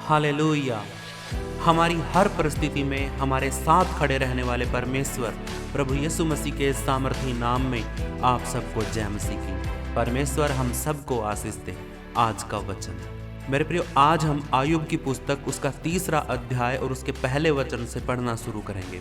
Hallelujah. हमारी हर परिस्थिति में हमारे साथ खड़े रहने वाले परमेश्वर प्रभु यीशु मसीह के सामर्थी नाम में आप सबको जय मसीह की। परमेश्वर हम सबको आशीष दे। आज का वचन मेरे प्रियो, आज हम आयुब की पुस्तक उसका 3रा अध्याय और उसके पहले वचन से पढ़ना शुरू करेंगे।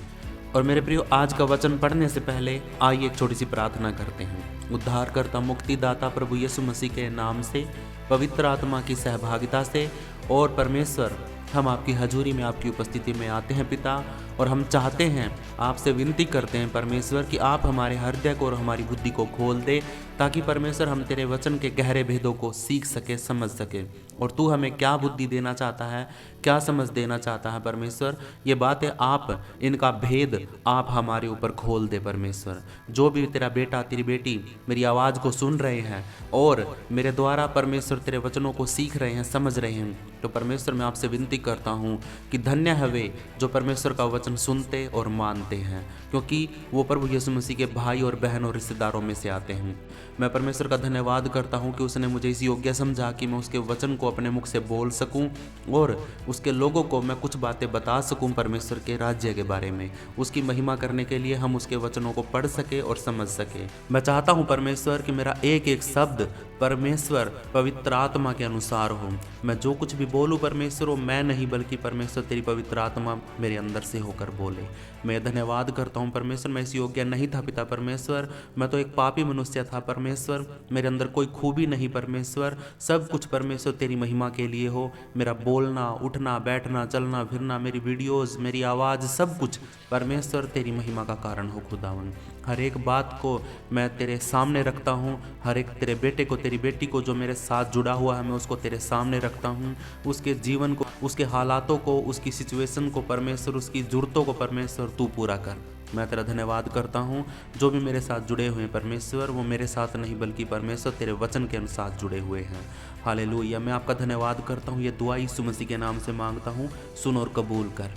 और मेरे प्रियो, आज का वचन पढ़ने से पहले आइए एक छोटी सी प्रार्थना करते हैं। उद्धारकर्ता मुक्तिदाता प्रभु यीशु मसीह के नाम से, पवित्र आत्मा की सहभागिता से और परमेश्वर, हम आपकी हजूरी में आपकी उपस्थिति में आते हैं पिता, और हम चाहते हैं, आपसे विनती करते हैं परमेश्वर कि आप हमारे हृदय को और हमारी बुद्धि को खोल दे, ताकि परमेश्वर हम तेरे वचन के गहरे भेदों को सीख सके, समझ सके। और तू हमें क्या बुद्धि देना चाहता है, क्या समझ देना चाहता है परमेश्वर, ये बातें आप, इनका भेद आप हमारे ऊपर खोल दे परमेश्वर। जो भी तेरा बेटा तेरी बेटी मेरी आवाज़ को सुन रहे हैं और मेरे द्वारा परमेश्वर तेरे वचनों को सीख रहे हैं, समझ रहे हैं, तो परमेश्वर मैं आपसे विनती करता हूँ कि धन्य है वे जो परमेश्वर का वचन सुनते और मानते हैं, क्योंकि वो प्रभु यीशु मसीह के भाई और बहन और रिश्तेदारों में से आते हैं। मैं परमेश्वर का धन्यवाद करता हूँ कि उसने मुझे इस योग्य समझा कि मैं उसके वचन को अपने मुख से बोल सकूँ और उसके लोगों को मैं कुछ बातें बता सकूँ परमेश्वर के राज्य के बारे में। उसकी महिमा करने के लिए हम उसके वचनों को पढ़ सके और समझ सके। मैं चाहता हूँ परमेश्वर कि मेरा एक एक शब्द परमेश्वर पवित्र आत्मा के अनुसार हो। मैं जो कुछ भी बोलूँ परमेश्वर, वो मैं नहीं बल्कि परमेश्वर तेरी पवित्र आत्मा मेरे अंदर से होकर बोले। मैं धन्यवाद करता हूँ परमेश्वर, मैं इस योग्य नहीं था पिता परमेश्वर, मैं तो एक पापी मनुष्य था परमेश्वर, मेरे अंदर कोई खूबी नहीं परमेश्वर। सब कुछ परमेश्वर तेरी महिमा के लिए हो। मेरा बोलना, उठना, बैठना, चलना फिरना, मेरी वीडियोस, मेरी आवाज़, सब कुछ परमेश्वर तेरी महिमा का कारण हो खुदावन। हर एक बात को मैं तेरे सामने रखता हूँ, हर एक तेरे बेटे को, तेरी बेटी को जो मेरे साथ जुड़ा हुआ है, मैं उसको तेरे सामने रखता हूँ। उसके जीवन को, उसके हालातों को, उसकी सिचुएशन को परमेश्वर, उसकी ज़रूरतों को परमेश्वर तू पूरा कर। मैं तेरा धन्यवाद करता हूँ। जो भी मेरे साथ जुड़े हुए हैं परमेश्वर, वो मेरे साथ नहीं बल्कि परमेश्वर तेरे वचन के अनुसार जुड़े हुए हैं। हालेलुया। मैं आपका धन्यवाद करता हूँ। ये दुआ यीशु मसीह के नाम से मांगता हूँ, सुन और कबूल कर,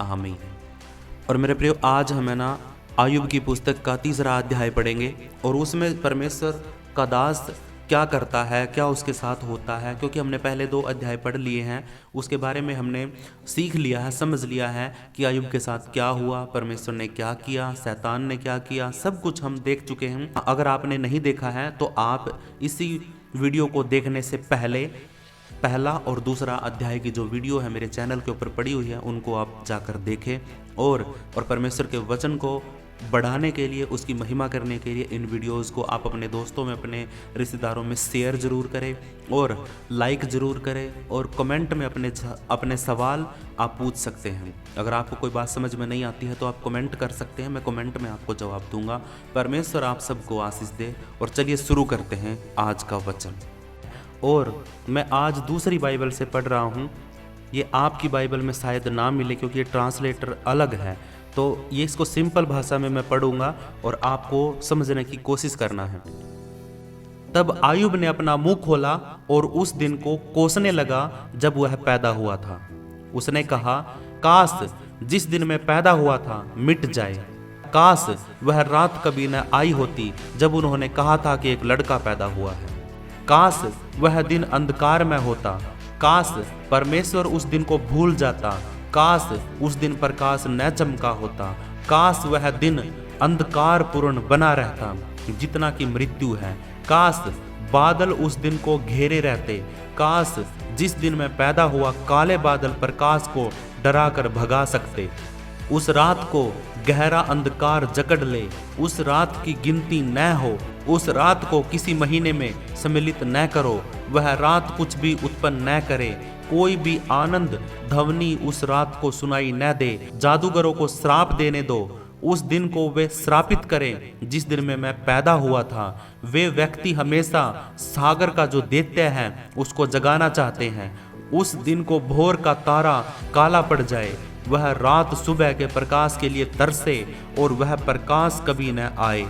आमीन। और मेरे प्रियो, आज हमें ना आयुब की पुस्तक का 3रा अध्याय पढ़ेंगे और उसमें परमेश्वर का दास क्या करता है, क्या उसके साथ होता है। क्योंकि हमने पहले 2 अध्याय पढ़ लिए हैं, उसके बारे में हमने सीख लिया है, समझ लिया है कि आयुब के साथ क्या हुआ, परमेश्वर ने क्या किया, शैतान ने क्या किया, सब कुछ हम देख चुके हैं। अगर आपने नहीं देखा है तो आप इसी वीडियो को देखने से पहले पहला और 2रा अध्याय की जो वीडियो है मेरे चैनल के ऊपर पड़ी हुई है, उनको आप जाकर देखें और परमेश्वर के वचन को बढ़ाने के लिए, उसकी महिमा करने के लिए इन वीडियोस को आप अपने दोस्तों में, अपने रिश्तेदारों में शेयर ज़रूर करें और लाइक ज़रूर करें। और कमेंट में अपने सवाल आप पूछ सकते हैं। अगर आपको कोई बात समझ में नहीं आती है तो आप कमेंट कर सकते हैं, मैं कमेंट में आपको जवाब दूंगा। परमेश्वर आप सबको आशीष दे। और चलिए शुरू करते हैं आज का वचन। और मैं आज दूसरी बाइबल से पढ़ रहा हूँ। ये आपकी बाइबल में शायद ना मिले क्योंकि ये ट्रांसलेटर अलग है, तो ये इसको सिंपल भाषा में मैं पढ़ूंगा और आपको समझने की कोशिश करना है। तब आयुब ने अपना मुंह खोला और उस दिन को कोसने लगा जब वह पैदा हुआ था। उसने कहा, काश जिस दिन मैं पैदा हुआ था मिट जाए, काश वह रात कभी न आई होती जब उन्होंने कहा था कि एक लड़का पैदा हुआ है। काश वह दिन अंधकार में होता, काश परमेश्वर उस दिन को भूल जाता, काश उस दिन प्रकाश न चमका होता, काश वह दिन अंधकार पूर्ण बना रहता जितना कि मृत्यु है, काश बादल उस दिन को घेरे रहते, काश जिस दिन मैं पैदा हुआ काले बादल प्रकाश को डरा कर भगा सकते, उस रात को गहरा अंधकार जकड़ ले, उस रात की गिनती न हो, उस रात को किसी महीने में सम्मिलित न करो, वह रात कुछ भी उत्पन्न न करे, कोई भी आनंद ध्वनि उस रात को सुनाई न दे, जादूगरों को श्राप देने दो, उस दिन को वे श्रापित करें जिस दिन में मैं पैदा हुआ था। वे व्यक्ति हमेशा सागर का जो दैत्य है उसको जगाना चाहते हैं। उस दिन को भोर का तारा काला पड़ जाए, वह रात सुबह के प्रकाश के लिए तरसे और वह प्रकाश कभी न आए,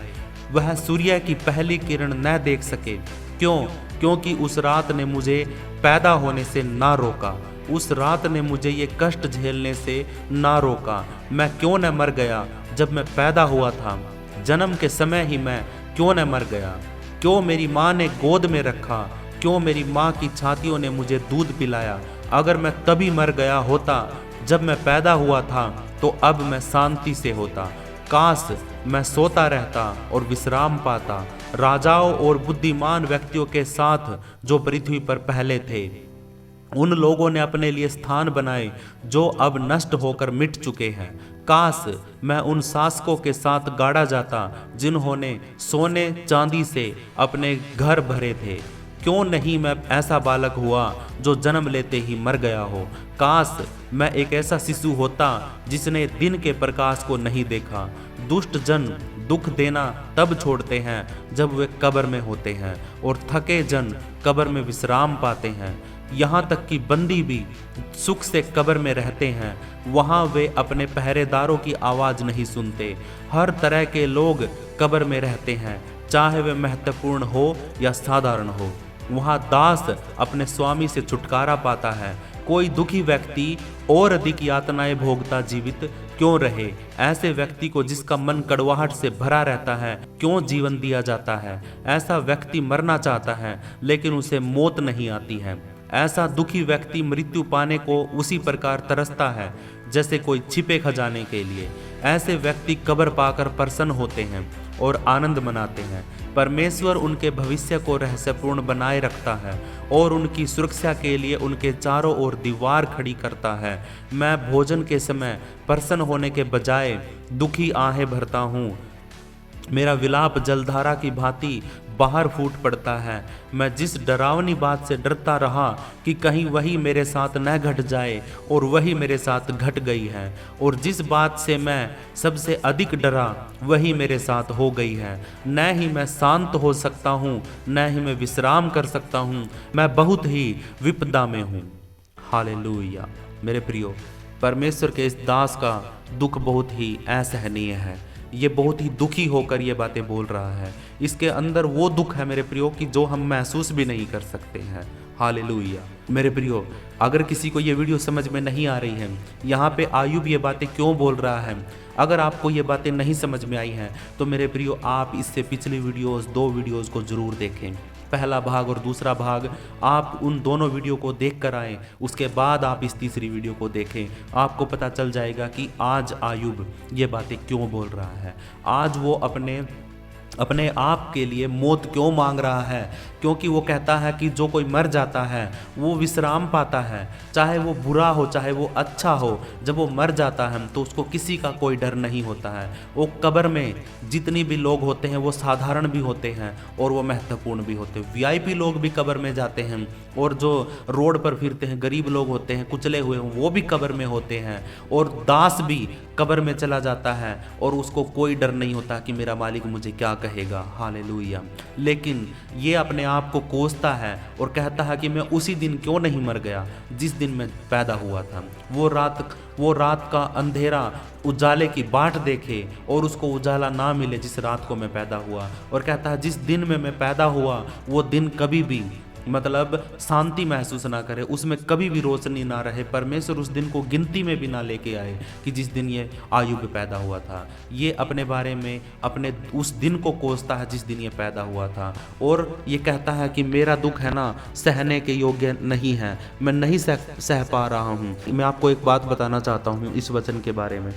वह सूर्य की पहली किरण न देख सके। क्यों? क्योंकि उस रात ने मुझे पैदा होने से ना रोका, उस रात ने मुझे ये कष्ट झेलने से ना रोका। मैं क्यों न मर गया जब मैं पैदा हुआ था, जन्म के समय ही मैं क्यों न मर गया। क्यों मेरी माँ ने गोद में रखा, क्यों मेरी माँ की छातियों ने मुझे दूध पिलाया। अगर मैं तभी मर गया होता जब मैं पैदा हुआ था तो अब मैं शांति से होता। काश मैं सोता रहता और विश्राम पाता राजाओं और बुद्धिमान व्यक्तियों के साथ जो पृथ्वी पर पहले थे। उन लोगों ने अपने लिए स्थान बनाए जो अब नष्ट होकर मिट चुके हैं। काश मैं उन शासकों के साथ गाड़ा जाता जिन्होंने सोने चांदी से अपने घर भरे थे। क्यों नहीं मैं ऐसा बालक हुआ जो जन्म लेते ही मर गया हो। काश मैं एक ऐसा शिशु होता जिसने दिन के प्रकाश को नहीं देखा। दुष्ट जन दुख देना तब छोड़ते हैं जब वे कब्र में होते हैं और थके जन कब्र में विश्राम पाते हैं। यहाँ तक कि बंदी भी सुख से कब्र में रहते हैं, वहाँ वे अपने पहरेदारों की आवाज़ नहीं सुनते। हर तरह के लोग कब्र में रहते हैं, चाहे वे महत्वपूर्ण हो या साधारण हो। वहाँ दास अपने स्वामी से छुटकारा पाता है। कोई दुखी व्यक्ति और अधिक यातनाएं भोगता जीवित क्यों रहे। ऐसे व्यक्ति को जिसका मन कड़वाहट से भरा रहता है क्यों जीवन दिया जाता है। ऐसा व्यक्ति मरना चाहता है लेकिन उसे मौत नहीं आती है। ऐसा दुखी व्यक्ति मृत्यु पाने को उसी प्रकार तरसता है जैसे कोई छिपे खजाने के लिए। ऐसे व्यक्ति कब्र पाकर प्रसन्न होते हैं और आनंद मनाते हैं। परमेश्वर उनके भविष्य को रहस्यपूर्ण बनाए रखता है और उनकी सुरक्षा के लिए उनके चारों ओर दीवार खड़ी करता है। मैं भोजन के समय प्रसन्न होने के बजाय दुखी आहें भरता हूँ। मेरा विलाप जलधारा की भांति बाहर फूट पड़ता है। मैं जिस डरावनी बात से डरता रहा कि कहीं वही मेरे साथ न घट जाए और वही मेरे साथ घट गई है, और जिस बात से मैं सबसे अधिक डरा वही मेरे साथ हो गई है। न ही मैं शांत हो सकता हूँ न ही मैं विश्राम कर सकता हूँ। मैं बहुत ही विपदा में हूँ। हालेलुया। मेरे प्रियो, परमेश्वर के इस दास का दुख बहुत ही असहनीय है। ये बहुत ही दुखी होकर ये बातें बोल रहा है। इसके अंदर वो दुख है मेरे प्रियो कि जो हम महसूस भी नहीं कर सकते हैं। हालेलुया। मेरे प्रियो, अगर किसी को ये वीडियो समझ में नहीं आ रही है, यहाँ पे आयुब ये बातें क्यों बोल रहा है, अगर आपको ये बातें नहीं समझ में आई हैं तो मेरे प्रियो आप इससे पिछली वीडियोस 2 वीडियोस को ज़रूर देखें। पहला भाग और दूसरा भाग आप उन दोनों वीडियो को देख कर आएँ, उसके बाद आप इस तीसरी वीडियो को देखें। आपको पता चल जाएगा कि आज आयुब ये बातें क्यों बोल रहा है। आज वो अपने आप के लिए मौत क्यों मांग रहा है, क्योंकि वो कहता है कि जो कोई मर जाता है वो विश्राम पाता है, चाहे वो बुरा हो चाहे वो अच्छा हो। जब वो मर जाता है तो उसको किसी का कोई डर नहीं होता है। वो कब्र में जितनी भी लोग होते हैं वो साधारण भी होते हैं और वो महत्वपूर्ण भी होते हैं। वीआईपी लोग भी कब्र में जाते हैं और जो रोड पर फिरते हैं गरीब लोग होते हैं, कुचले हुए वो भी कब्र में होते हैं, और दास भी कब्र में चला जाता है और उसको कोई डर नहीं होता कि मेरा मालिक मुझे क्या कहेगा। हालेलुया। लेकिन ये अपने आप को कोसता है और कहता है कि मैं उसी दिन क्यों नहीं मर गया जिस दिन मैं पैदा हुआ था। वो रात का अंधेरा उजाले की बाट देखे और उसको उजाला ना मिले जिस रात को मैं पैदा हुआ, और कहता है जिस दिन में मैं पैदा हुआ वो दिन कभी भी मतलब शांति महसूस ना करे, उसमें कभी भी रोशनी ना रहे। परमेश्वर उस दिन को गिनती में भी ना लेके आए कि जिस दिन ये आयुब पैदा हुआ था। ये अपने बारे में अपने उस दिन को कोसता है जिस दिन ये पैदा हुआ था, और ये कहता है कि मेरा दुख है ना सहने के योग्य नहीं है, मैं नहीं सह पा रहा हूँ। मैं आपको एक बात बताना चाहता हूँ इस वचन के बारे में।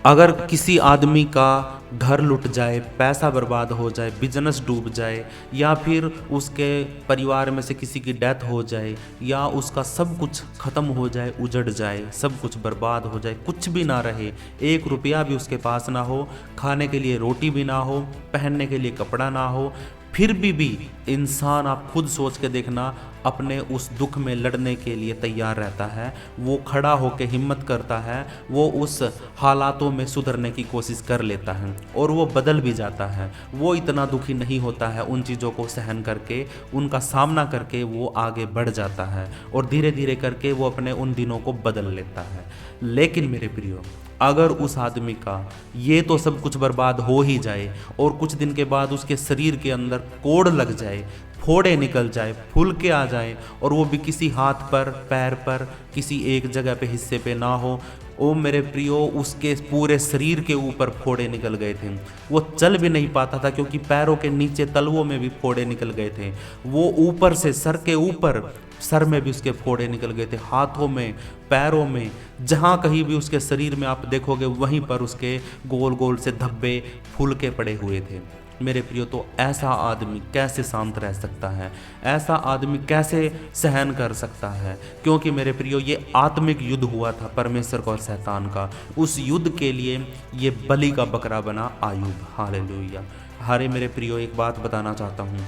अगर किसी आदमी का घर लुट जाए, पैसा बर्बाद हो जाए, बिजनेस डूब जाए, या फिर उसके परिवार में से किसी की डेथ हो जाए, या उसका सब कुछ ख़त्म हो जाए, उजड़ जाए, सब कुछ बर्बाद हो जाए, कुछ भी ना रहे, 1 रुपया भी उसके पास ना हो, खाने के लिए रोटी भी ना हो, पहनने के लिए कपड़ा ना हो, फिर भी इंसान, आप खुद सोच के देखना, अपने उस दुख में लड़ने के लिए तैयार रहता है। वो खड़ा होकर हिम्मत करता है, वो उस हालातों में सुधरने की कोशिश कर लेता है और वो बदल भी जाता है। वो इतना दुखी नहीं होता है, उन चीज़ों को सहन करके, उनका सामना करके वो आगे बढ़ जाता है और धीरे धीरे करके वो अपने उन दिनों को बदल लेता है। लेकिन मेरे प्रियो, अगर उस आदमी का ये तो सब कुछ बर्बाद हो ही जाए और कुछ दिन के बाद उसके शरीर के अंदर कोड़ लग जाए, फोड़े निकल जाए, फुलके आ जाए, और वो भी किसी हाथ पर, पैर पर, किसी एक जगह पे हिस्से पे ना हो, ओ मेरे प्रियो, उसके पूरे शरीर के ऊपर फोड़े निकल गए थे। वो चल भी नहीं पाता था क्योंकि पैरों के नीचे तलवों में भी फोड़े निकल गए थे। वो ऊपर से, सर के ऊपर सर में भी उसके फोड़े निकल गए थे, हाथों में, पैरों में, जहाँ कहीं भी उसके शरीर में आप देखोगे वहीं पर उसके गोल गोल से धब्बे फूल के पड़े हुए थे। मेरे प्रियो, तो ऐसा आदमी कैसे शांत रह सकता है? ऐसा आदमी कैसे सहन कर सकता है? क्योंकि मेरे प्रियो, ये आत्मिक युद्ध हुआ था परमेश्वर का और शैतान का। उस युद्ध के लिए ये बलि का बकरा बना आयुब। हालेलुया। हारे मेरे प्रियो, एक बात बताना चाहता हूँ,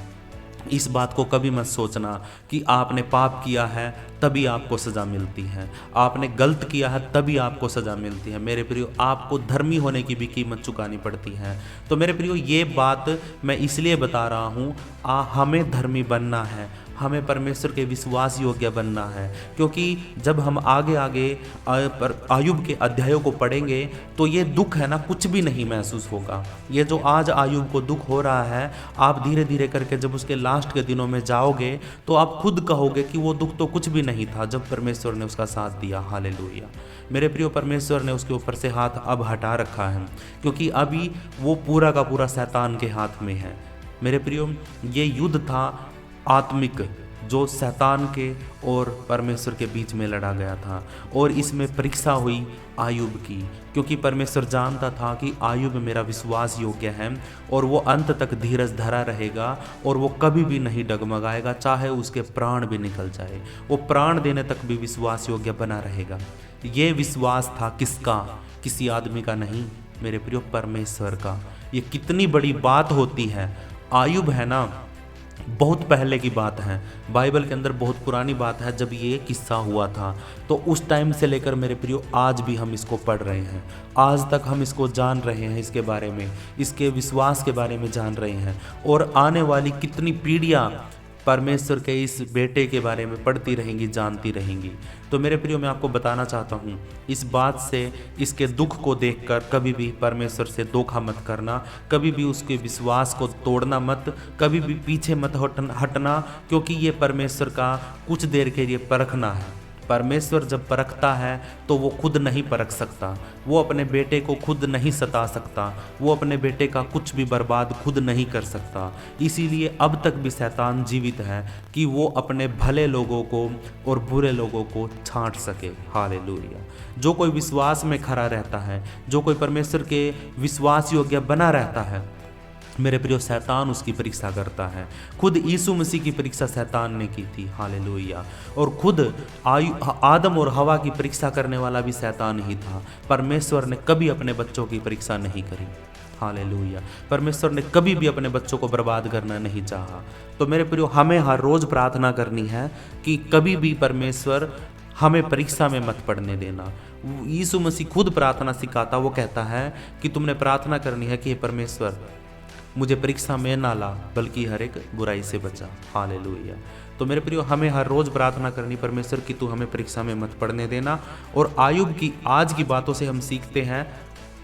इस बात को कभी मत सोचना कि आपने पाप किया है तभी आपको सज़ा मिलती है, आपने गलत किया है तभी आपको सज़ा मिलती है। मेरे प्रियो, आपको धर्मी होने की भी कीमत चुकानी पड़ती है। तो मेरे प्रियो, ये बात मैं इसलिए बता रहा हूँ, हमें धर्मी बनना है, हमें परमेश्वर के विश्वास योग्य बनना है। क्योंकि जब हम आगे आगे आयुब के अध्यायों को पढ़ेंगे तो ये दुख है ना, कुछ भी नहीं महसूस होगा। ये जो आज आयुब को दुख हो रहा है, आप धीरे धीरे करके जब उसके लास्ट के दिनों में जाओगे तो आप खुद कहोगे कि वो दुख तो कुछ भी नहीं था जब परमेश्वर ने उसका साथ दिया। हालेलुया। मेरे प्रियो, परमेश्वर ने उसके ऊपर से हाथ अब हटा रखा है, क्योंकि अभी वो पूरा का पूरा शैतान के हाथ में है। मेरे प्रियो, ये युद्ध था आत्मिक, जो शैतान के और परमेश्वर के बीच में लड़ा गया था। और इसमें परीक्षा हुई आयुब की, क्योंकि परमेश्वर जानता था कि आयुब मेरा विश्वास योग्य है और वो अंत तक धीरज धरा रहेगा और वो कभी भी नहीं डगमगाएगा, चाहे उसके प्राण भी निकल जाए, वो प्राण देने तक भी विश्वास योग्य बना रहेगा। ये विश्वास था किसका? किसी आदमी का नहीं मेरे प्रियो, परमेश्वर का। ये कितनी बड़ी बात होती है। आयुब है ना, बहुत पहले की बात है, बाइबल के अंदर बहुत पुरानी बात है जब ये किस्सा हुआ था। तो उस टाइम से लेकर मेरे प्रियो आज भी हम इसको पढ़ रहे हैं, आज तक हम इसको जान रहे हैं, इसके बारे में, इसके विश्वास के बारे में जान रहे हैं। और आने वाली कितनी पीढ़ियाँ परमेश्वर के इस बेटे के बारे में पढ़ती रहेंगी, जानती रहेंगी। तो मेरे प्रियो, मैं आपको बताना चाहता हूँ, इस बात से, इसके दुख को देखकर कभी भी परमेश्वर से धोखा मत करना, कभी भी उसके विश्वास को तोड़ना मत, कभी भी पीछे मत हटना, क्योंकि ये परमेश्वर का कुछ देर के लिए परखना है। परमेश्वर जब परखता है तो वो खुद नहीं परख सकता, वो अपने बेटे को खुद नहीं सता सकता, वो अपने बेटे का कुछ भी बर्बाद खुद नहीं कर सकता। इसीलिए अब तक भी शैतान जीवित है कि वो अपने भले लोगों को और बुरे लोगों को छांट सके। हालेलुया। जो कोई विश्वास में खड़ा रहता है, जो कोई परमेश्वर के विश्वास योग्य बना रहता है, मेरे प्रियो, शैतान उसकी परीक्षा करता है। खुद यीशु मसीह की परीक्षा शैतान ने की थी। हालेलुया। और खुद आदम और हवा की परीक्षा करने वाला भी शैतान ही था। परमेश्वर ने कभी अपने बच्चों की परीक्षा नहीं करी। हालेलुया। परमेश्वर ने कभी भी अपने बच्चों को बर्बाद करना नहीं चाहा। तो मेरे प्रियो, हमें हर रोज़ प्रार्थना करनी है कि कभी भी परमेश्वर हमें परीक्षा में मत पड़ने देना। यीशु मसीह खुद प्रार्थना सिखाता, वो कहता है कि तुमने प्रार्थना करनी है कि परमेश्वर मुझे परीक्षा में ना ला, बल्कि हर एक बुराई से बचा। हालेलुया। तो मेरे प्रियो, हमें हर रोज़ प्रार्थना करनी, परमेश्वर की तू हमें परीक्षा में मत पड़ने देना। और आयुब की आज की बातों से हम सीखते हैं,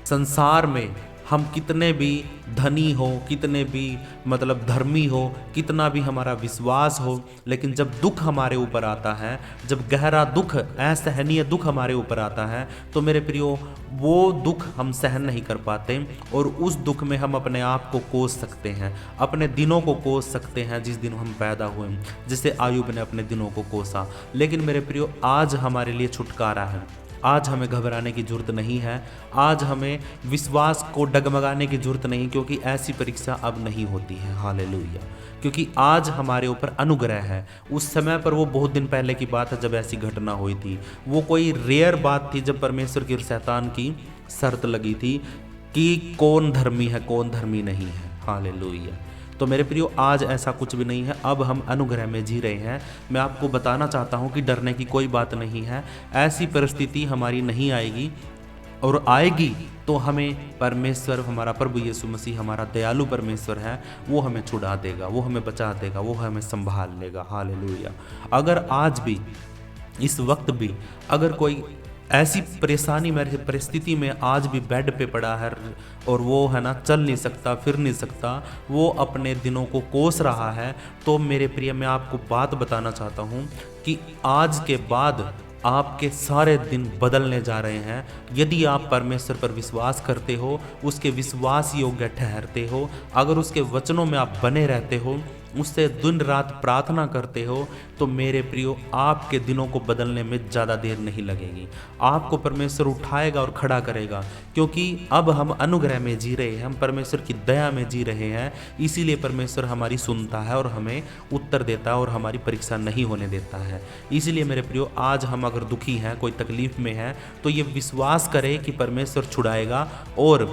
संसार में हम कितने भी धनी हो, कितने भी धर्मी हो, कितना भी हमारा विश्वास हो, लेकिन जब दुख हमारे ऊपर आता है, जब गहरा दुख, असहनीय दुख हमारे ऊपर आता है, तो मेरे प्रियो, वो दुख हम सहन नहीं कर पाते और उस दुख में हम अपने आप को कोस सकते हैं, अपने दिनों को कोस सकते हैं जिस दिन हम पैदा हुए, जिसे आयुब ने अपने दिनों को कोसा। लेकिन मेरे प्रियो, आज हमारे लिए छुटकारा है। आज हमें घबराने की ज़रूरत नहीं है, आज हमें विश्वास को डगमगाने की ज़रूरत नहीं, क्योंकि ऐसी परीक्षा अब नहीं होती है। हालेलुया। क्योंकि आज हमारे ऊपर अनुग्रह है। उस समय पर, वो बहुत दिन पहले की बात है जब ऐसी घटना हुई थी, वो कोई रेयर बात थी जब परमेश्वर की और शैतान की शर्त लगी थी कि कौन धर्मी है, कौन धर्मी नहीं है। हालेलुया। तो मेरे प्रियो, आज ऐसा कुछ भी नहीं है, अब हम अनुग्रह में जी रहे हैं। मैं आपको बताना चाहता हूँ कि डरने की कोई बात नहीं है। ऐसी परिस्थिति हमारी नहीं आएगी, और आएगी तो हमें परमेश्वर, हमारा प्रभु यीशु मसीह, हमारा दयालु परमेश्वर है, वो हमें छुड़ा देगा, वो हमें बचा देगा, वो हमें संभाल लेगा। हालेलुया। अगर आज भी, इस वक्त भी, अगर कोई ऐसी परेशानी मेरी परिस्थिति में आज भी बेड पे पड़ा है और वो है ना चल नहीं सकता, फिर नहीं सकता, वो अपने दिनों को कोस रहा है, तो मेरे प्रिय, मैं आपको बात बताना चाहता हूँ कि आज के बाद आपके सारे दिन बदलने जा रहे हैं। यदि आप परमेश्वर पर विश्वास करते हो, उसके विश्वास योग्य ठहरते हो, अगर उसके वचनों में आप बने रहते हो, उससे दिन रात प्रार्थना करते हो तो मेरे प्रियो आपके दिनों को बदलने में ज़्यादा देर नहीं लगेगी। आपको परमेश्वर उठाएगा और खड़ा करेगा, क्योंकि अब हम अनुग्रह में जी रहे हैं, हम परमेश्वर की दया में जी रहे हैं। इसीलिए परमेश्वर हमारी सुनता है और हमें उत्तर देता है और हमारी परीक्षा नहीं होने देता है। इसीलिए मेरे प्रियो आज हम अगर दुखी हैं, कोई तकलीफ में हैं, तो ये विश्वास करें कि परमेश्वर छुड़ाएगा और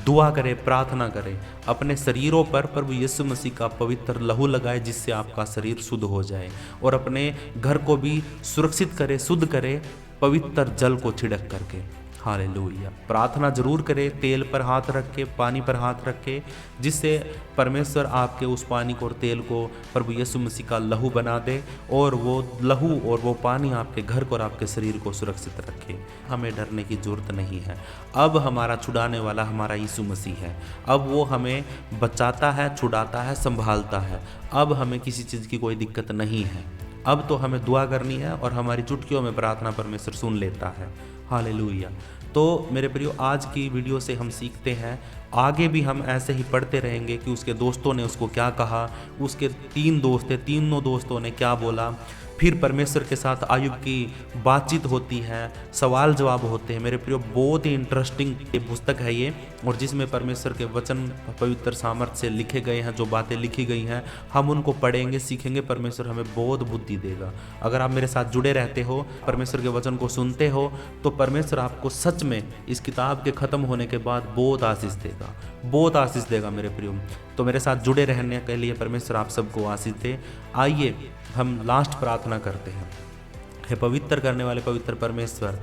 दुआ करें, प्रार्थना करें। अपने शरीरों पर प्रभु यीशु मसीह का पवित्र लहू लगाए जिससे आपका शरीर शुद्ध हो जाए, और अपने घर को भी सुरक्षित करे, शुद्ध करे पवित्र जल को छिड़क करके। हालेलुया। प्रार्थना जरूर करें, तेल पर हाथ रख के, पानी पर हाथ रख के, जिससे परमेश्वर आपके उस पानी को और तेल को प्रभु यीशु मसीह का लहू बना दे, और वो लहू और वो पानी आपके घर को और आपके शरीर को सुरक्षित रखे। हमें डरने की जरूरत नहीं है। अब हमारा छुड़ाने वाला हमारा यीशु मसीह है। अब वो हमें बचाता है, छुड़ाता है, संभालता है। अब हमें किसी चीज़ की कोई दिक्कत नहीं है। अब तो हमें दुआ करनी है और हमारी चुटकियों में प्रार्थना परमेश्वर सुन लेता है। हालेलुया। तो मेरे प्रियो, आज की वीडियो से हम सीखते हैं, आगे भी हम ऐसे ही पढ़ते रहेंगे कि उसके दोस्तों ने उसको क्या कहा, उसके 3 दोस्त थे, तीनों दोस्तों ने क्या बोला। फिर परमेश्वर के साथ आयुब की बातचीत होती है, सवाल जवाब होते हैं। मेरे प्रियो, बहुत ही इंटरेस्टिंग पुस्तक है ये, और जिसमें परमेश्वर के वचन पवित्र सामर्थ्य से लिखे गए हैं। जो बातें लिखी गई हैं हम उनको पढ़ेंगे, सीखेंगे, परमेश्वर हमें बहुत बुद्धि देगा। अगर आप मेरे साथ जुड़े रहते हो, परमेश्वर के वचन को सुनते हो, तो परमेश्वर आपको सच में इस किताब के ख़त्म होने के बाद बहुत आशीष देगा, बहुत आशीष देगा मेरे प्रियो। तो मेरे साथ जुड़े रहने के लिए परमेश्वर आप सबको आशीष दे। आइए हम लास्ट प्रार्थना करते हैं। हे पवित्र करने वाले पवित्र परमेश्वर,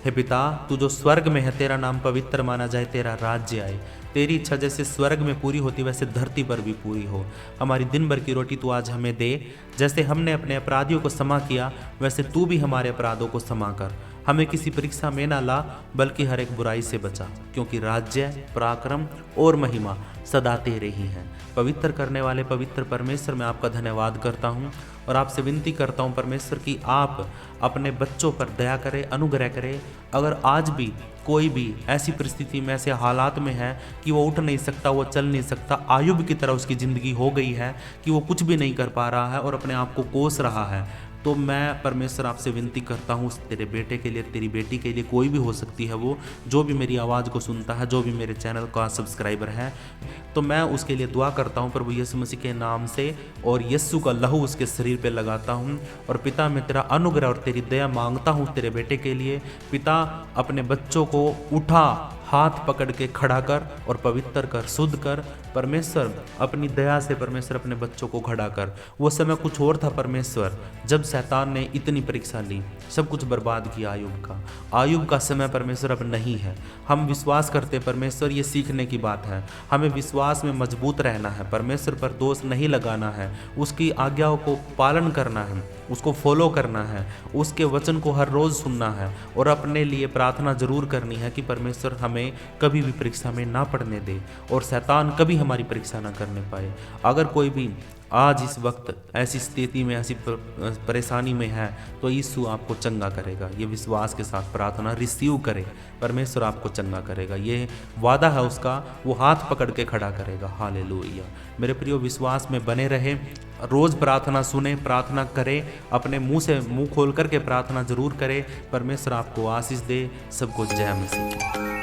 हे पिता, तू जो स्वर्ग में है, तेरा नाम पवित्र माना जाए, तेरा राज्य आए, तेरी इच्छा जैसे स्वर्ग में पूरी होती वैसे धरती पर भी पूरी हो। हमारी दिन भर की रोटी तू आज हमें दे। जैसे हमने अपने अपराधियों को क्षमा किया वैसे तू भी हमारे अपराधों को क्षमा कर। हमें किसी परीक्षा में ना ला, बल्कि हर एक बुराई से बचा, क्योंकि राज्य, पराक्रम और महिमा सदा तेरे ही हैं। पवित्र करने वाले पवित्र परमेश्वर, मैं आपका धन्यवाद करता हूँ और आपसे विनती करता हूँ परमेश्वर कि आप अपने बच्चों पर दया करें, अनुग्रह करें। अगर आज भी कोई भी ऐसी परिस्थिति में, ऐसे हालात में है कि वो उठ नहीं सकता, वो चल नहीं सकता, आयुब की तरह उसकी ज़िंदगी हो गई है कि वो कुछ भी नहीं कर पा रहा है और अपने आप को कोस रहा है, तो मैं परमेश्वर आपसे विनती करता हूँ तेरे बेटे के लिए, तेरी बेटी के लिए, कोई भी हो सकती है वो, जो भी मेरी आवाज़ को सुनता है, जो भी मेरे चैनल का सब्सक्राइबर है, तो मैं उसके लिए दुआ करता हूँ प्रभु यीशु मसीह के नाम से, और यीशु का लहू उसके शरीर पे लगाता हूँ। और पिता, मैं तेरा अनुग्रह और तेरी दया मांगता हूँ तेरे बेटे के लिए। पिता, अपने बच्चों को उठा, हाथ पकड़ के खड़ा कर और पवित्र कर, शुद्ध कर। परमेश्वर अपनी दया से परमेश्वर अपने बच्चों को खड़ा कर। वो समय कुछ और था परमेश्वर, जब शैतान ने इतनी परीक्षा ली, सब कुछ बर्बाद किया आयुब का समय परमेश्वर अब नहीं है। हम विश्वास करते परमेश्वर, ये सीखने की बात है। हमें विश्वास में मजबूत रहना है, परमेश्वर पर दोष नहीं लगाना है, उसकी आज्ञाओं को पालन करना है, उसको फॉलो करना है, उसके वचन को हर रोज़ सुनना है, और अपने लिए प्रार्थना जरूर करनी है कि परमेश्वर हमें कभी भी परीक्षा में ना पड़ने दे और शैतान कभी हमारी परीक्षा ना करने पाए। अगर कोई भी आज इस वक्त ऐसी स्थिति में, ऐसी परेशानी में है, तो यीशु आपको चंगा करेगा। ये विश्वास के साथ प्रार्थना रिसीव करें, परमेश्वर आपको चंगा करेगा, ये वादा है उसका, वो हाथ पकड़ के खड़ा करेगा। हालेलुया। मेरे प्रियो, विश्वास में बने रहे, रोज़ प्रार्थना सुने, प्रार्थना करें, अपने मुंह से मुंह खोल करके प्रार्थना जरूर करें। परमेश्वर आपको आशीष दे। सबको जय मसीह।